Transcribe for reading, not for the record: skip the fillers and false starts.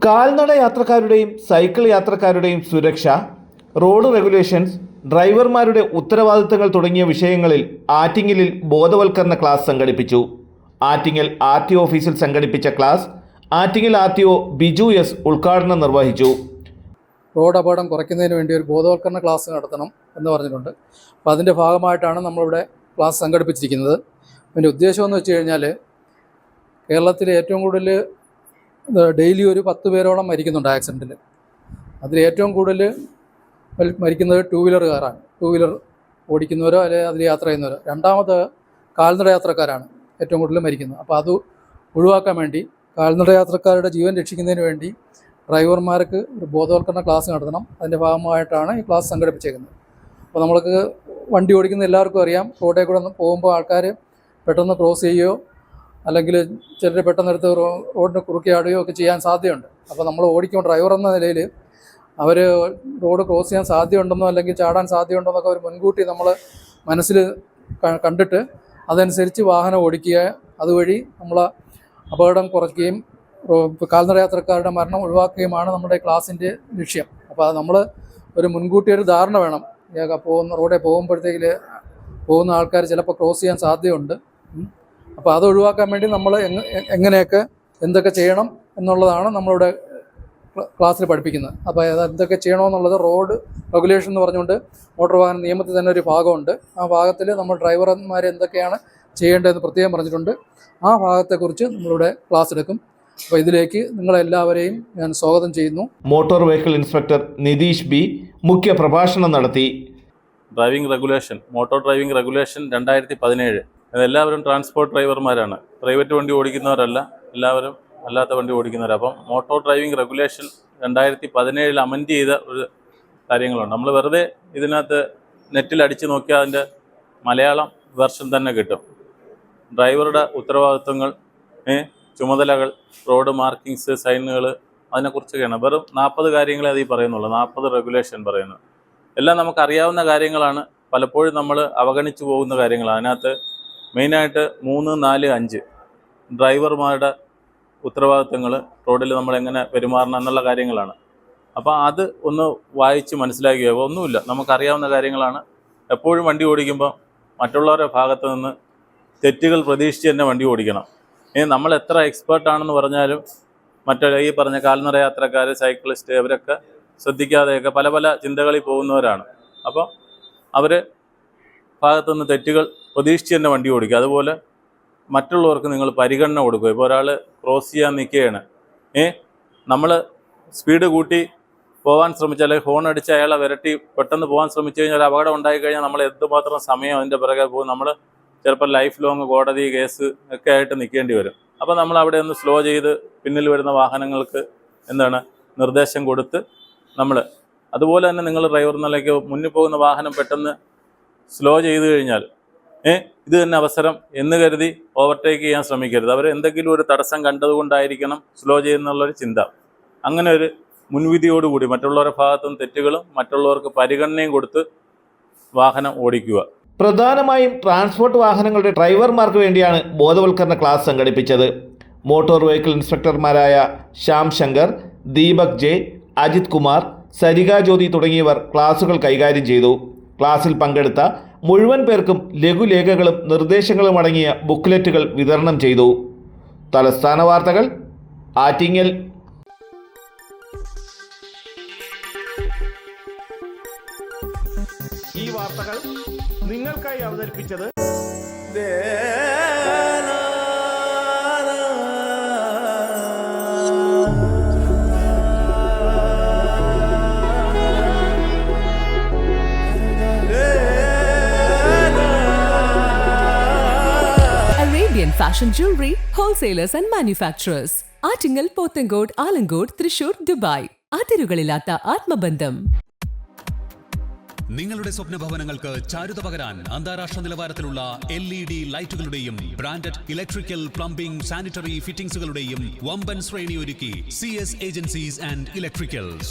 കാൽനട യാത്രക്കാരുടെയും സൈക്കിൾ യാത്രക്കാരുടെയും സുരക്ഷ, road regulations, ഡ്രൈവർമാരുടെ ഉത്തരവാദിത്തങ്ങൾ തുടങ്ങിയ വിഷയങ്ങളിൽ ആറ്റിങ്ങലിൽ ബോധവൽക്കരണ ക്ലാസ് സംഘടിപ്പിച്ചു. ആറ്റിങ്ങൽ ആർ.ടി. ഓഫീസിൽ സംഘടിപ്പിച്ച class Attingal RTO. Biju S ഉദ്ഘാടനം നിർവഹിച്ചു. റോഡ് അപകടം കുറയ്ക്കുന്നതിന് വേണ്ടി ഒരു ബോധവൽക്കരണ ക്ലാസ് നടത്തണം എന്ന് പറഞ്ഞിട്ടുണ്ട്. അപ്പോൾ അതിൻ്റെ ഭാഗമായിട്ടാണ് നമ്മളിവിടെ ക്ലാസ് സംഘടിപ്പിച്ചിരിക്കുന്നത്. അതിൻ്റെ ഉദ്ദേശം എന്ന് വെച്ച് കഴിഞ്ഞാൽ കേരളത്തിൽ ഏറ്റവും കൂടുതൽ ഡെയിലി ഒരു 10 പേരോളം മരിക്കുന്നുണ്ട് ആക്സിഡൻറ്റിൽ. അതിൽ ഏറ്റവും കൂടുതൽ മരിക്കുന്നത് ടൂ വീലർ ഓടിക്കുന്നവരോ അല്ലെങ്കിൽ അതിൽ യാത്ര ചെയ്യുന്നവരോ. രണ്ടാമത് കാൽനട യാത്രക്കാരാണ് ഏറ്റവും കൂടുതൽ മരിക്കുന്നത്. അപ്പോൾ അത് ഒഴിവാക്കാൻ വേണ്ടി കാൽനട യാത്രക്കാരുടെ ജീവൻ രക്ഷിക്കുന്നതിന് വേണ്ടി ഡ്രൈവർമാർക്ക് ഒരു ബോധവൽക്കരണ ക്ലാസ് നടത്തണം. അതിൻ്റെ ഭാഗമായിട്ടാണ് ഈ ക്ലാസ് സംഘടിപ്പിച്ചേക്കുന്നത്. അപ്പോൾ നമ്മൾക്ക് വണ്ടി ഓടിക്കുന്ന എല്ലാവർക്കും അറിയാം, റോഡിൽ കൂടെ പോകുമ്പോൾ ആൾക്കാർ പെട്ടെന്ന് ക്രോസ് ചെയ്യുകയോ അല്ലെങ്കിൽ ചിലർ പെട്ടെന്നെടുത്ത് റോഡിന് കുറുക്കിയാടുകയോ ഒക്കെ ചെയ്യാൻ സാധ്യതയുണ്ട്. അപ്പോൾ നമ്മൾ ഓടിക്കുമ്പോൾ ഡ്രൈവർ എന്ന നിലയിൽ അവർ റോഡ് ക്രോസ് ചെയ്യാൻ സാധ്യതയുണ്ടെന്നോ അല്ലെങ്കിൽ ചാടാൻ സാധ്യതയുണ്ടെന്നൊക്കെ അവർ മുൻകൂട്ടി നമ്മൾ മനസ്സിൽ കണ്ടിട്ട് അതനുസരിച്ച് വാഹനം ഓടിക്കുക. അതുവഴി നമ്മൾ അപകടം കുറയ്ക്കുകയും കാൽനട യാത്രക്കാരുടെ മരണം ഒഴിവാക്കുകയുമാണ് നമ്മുടെ ക്ലാസ്സിൻ്റെ ലക്ഷ്യം. അപ്പോൾ അത് നമ്മൾ ഒരു മുൻകൂട്ടി ഒരു ധാരണ വേണം. റോഡിൽ പോകുമ്പോഴത്തേക്ക് പോകുന്ന ആൾക്കാർ ചിലപ്പോൾ ക്രോസ് ചെയ്യാൻ സാധ്യതയുണ്ട്. അപ്പോൾ അത് ഒഴിവാക്കാൻ വേണ്ടി നമ്മൾ എങ്ങനെയൊക്കെ എന്തൊക്കെ ചെയ്യണം എന്നുള്ളതാണ് നമ്മളിവിടെ ക്ലാസ്സിൽ പഠിപ്പിക്കുന്നത്. അപ്പോൾ എന്തൊക്കെ ചെയ്യണമെന്നുള്ളത് റോഡ് റെഗുലേഷൻ എന്ന് പറഞ്ഞുകൊണ്ട് മോട്ടോർ വാഹന നിയമത്തിൽ തന്നെ ഒരു ഭാഗമുണ്ട്. ആ ഭാഗത്തിൽ നമ്മൾ ഡ്രൈവർമാർ എന്തൊക്കെയാണ് ചെയ്യേണ്ടതെന്ന് പ്രത്യേകം പറഞ്ഞിട്ടുണ്ട്. ആ ഭാഗത്തെക്കുറിച്ച് നമ്മളിവിടെ ക്ലാസ് എടുക്കും. അപ്പോൾ ഇതിലേക്ക് നിങ്ങളെല്ലാവരെയും ഞാൻ സ്വാഗതം ചെയ്യുന്നു. Motor vehicle inspector Nitish B മുഖ്യ പ്രഭാഷണം നടത്തി. Motor driving regulation 2017. എല്ലാവരും ട്രാൻസ്പോർട്ട് ഡ്രൈവർമാരാണ്, പ്രൈവറ്റ് വണ്ടി ഓടിക്കുന്നവരല്ല, എല്ലാവരും അല്ലാത്ത വണ്ടി ഓടിക്കുന്നവർ. അപ്പം മോട്ടോർ ഡ്രൈവിംഗ് റെഗുലേഷൻ 2017 അമെൻഡ് ചെയ്ത ഒരു കാര്യങ്ങളുണ്ട്. നമ്മൾ വെറുതെ ഇതിനകത്ത് നെറ്റിൽ അടിച്ച് നോക്കിയാൽ അതിൻ്റെ മലയാളം വെർഷൻ തന്നെ കിട്ടും. ഡ്രൈവറുടെ ഉത്തരവാദിത്വങ്ങൾ, ചുമതലകൾ, റോഡ് മാർക്കിങ്സ്, സൈനുകൾ, അതിനെക്കുറിച്ചൊക്കെയാണ്. വെറും 40 കാര്യങ്ങളെ അതിൽ പറയുന്നുള്ളൂ, 40 റെഗുലേഷൻ പറയുന്നു. എല്ലാം നമുക്കറിയാവുന്ന കാര്യങ്ങളാണ്, പലപ്പോഴും നമ്മൾ അവഗണിച്ചു പോകുന്ന കാര്യങ്ങളാണ്. അതിനകത്ത് മെയിനായിട്ട് 3, 4, 5 ഡ്രൈവർമാരുടെ ഉത്തരവാദിത്തങ്ങൾ, റോഡിൽ നമ്മളെങ്ങനെ പെരുമാറണം എന്നുള്ള കാര്യങ്ങളാണ്. അപ്പോൾ അത് ഒന്ന് വായിച്ച് മനസ്സിലാക്കിയോ? ഒന്നുമില്ല, നമുക്കറിയാവുന്ന കാര്യങ്ങളാണ്. എപ്പോഴും വണ്ടി ഓടിക്കുമ്പോൾ മറ്റുള്ളവരുടെ ഭാഗത്ത് നിന്ന് തെറ്റുകൾ പ്രതീക്ഷിച്ച് തന്നെ വണ്ടി ഓടിക്കണം. നമ്മൾ എത്ര എക്സ്പേർട്ടാണെന്ന് പറഞ്ഞാലും ഈ പറഞ്ഞ കാൽനട യാത്രക്കാർ, സൈക്ലിസ്റ്റ്, അവരൊക്കെ ശ്രദ്ധിക്കാതെയൊക്കെ പല പല ചിന്തകളിൽ പോകുന്നവരാണ്. അപ്പോൾ അവർ ഭാഗത്തുനിന്ന് തെറ്റുകൾ പ്രതീക്ഷിച്ച് തന്നെ വണ്ടി ഓടിക്കുക. അതുപോലെ മറ്റുള്ളവർക്ക് നിങ്ങൾ പരിഗണന കൊടുക്കുക. ഇപ്പോൾ ഒരാൾ ക്രോസ് ചെയ്യാൻ നിൽക്കുകയാണ്, നമ്മൾ സ്പീഡ് കൂട്ടി പോകാൻ ശ്രമിച്ചാൽ, അല്ലെങ്കിൽ ഹോൺ അടിച്ച് അയാളെ വിരട്ടി പെട്ടെന്ന് പോകാൻ ശ്രമിച്ചു കഴിഞ്ഞാൽ അപകടം ഉണ്ടായിക്കഴിഞ്ഞാൽ നമ്മൾ എന്തുമാത്രം സമയം അതിൻ്റെ പിറകെ പോകും. നമ്മൾ ചിലപ്പോൾ ലൈഫ് ലോങ് കോടതി കേസ് ഒക്കെ ആയിട്ട് നിൽക്കേണ്ടി വരും. അപ്പോൾ നമ്മൾ അവിടെ ഒന്ന് സ്ലോ ചെയ്ത് പിന്നിൽ വരുന്ന വാഹനങ്ങൾക്ക് നിർദ്ദേശം കൊടുത്ത് അതുപോലെ തന്നെ നിങ്ങൾ ഡ്രൈവർ നിലയ്ക്ക് മുന്നിൽ പോകുന്ന വാഹനം പെട്ടെന്ന് സ്ലോ ചെയ്ത് കഴിഞ്ഞാൽ ഇത് തന്നെ അവസരം എന്ന് കരുതി ഓവർടേക്ക് ചെയ്യാൻ ശ്രമിക്കരുത്. അവർ എന്തെങ്കിലും ഒരു തടസ്സം കണ്ടതുകൊണ്ടായിരിക്കണം സ്ലോ ചെയ്യുന്നുള്ളൊരു ചിന്ത. അങ്ങനെ ഒരു മുൻവിധിയോടുകൂടി മറ്റുള്ളവരുടെ ഭാഗത്തുനിന്ന് തെറ്റുകളും മറ്റുള്ളവർക്ക് പരിഗണനയും കൊടുത്ത് വാഹനം ഓടിക്കുക. പ്രധാനമായും ട്രാൻസ്പോർട്ട് വാഹനങ്ങളുടെ ഡ്രൈവർമാർക്ക് വേണ്ടിയാണ് ബോധവൽക്കരണ ക്ലാസ് സംഘടിപ്പിച്ചത്. മോട്ടോർ വെഹിക്കിൾ ഇൻസ്പെക്ടർമാരായ ശ്യാം ശങ്കർ, ദീപക് ജെ, അജിത് കുമാർ, സരിക ജ്യോതി തുടങ്ങിയവർ ക്ലാസുകൾ കൈകാര്യം ചെയ്തു. ക്ലാസ്സിൽ പങ്കെടുത്ത മുഴുവൻ പേർക്കും ലഘുലേഖകളും നിർദ്ദേശങ്ങളും അടങ്ങിയ ബുക്ക്ലെറ്റുകൾ വിതരണം ചെയ്തു. തലസ്ഥാന വാർത്തകൾ, ആറ്റിങ്ങൽ. ഈ വാർത്തകൾ നിങ്ങൾക്കായി അവതരിപ്പിച്ചത് Fashion jewelry, wholesalers and manufacturers. Attingal, Pothencode, Alamcode, Thrissur, Dubai. അതിരുകളില്ലാത്ത ആത്മബന്ധം. നിങ്ങളുടെ സ്വപ്ന ഭവനങ്ങൾക്ക് ചാരുത പകരാൻ അന്താരാഷ്ട്ര നിലവാരത്തിലുള്ള LED ലൈറ്റുകളുടെയും ബ്രാൻഡഡ് ഇലക്ട്രിക്കൽ, പ്ലംബിംഗ്, സാനിറ്ററി ഫിറ്റിംഗ്സുകളുടെയും വമ്പൻ ശ്രേണി ഒരുക്കി CS ഏജൻസീസ് ആൻഡ് ഇലക്ട്രിക്കൽസ്.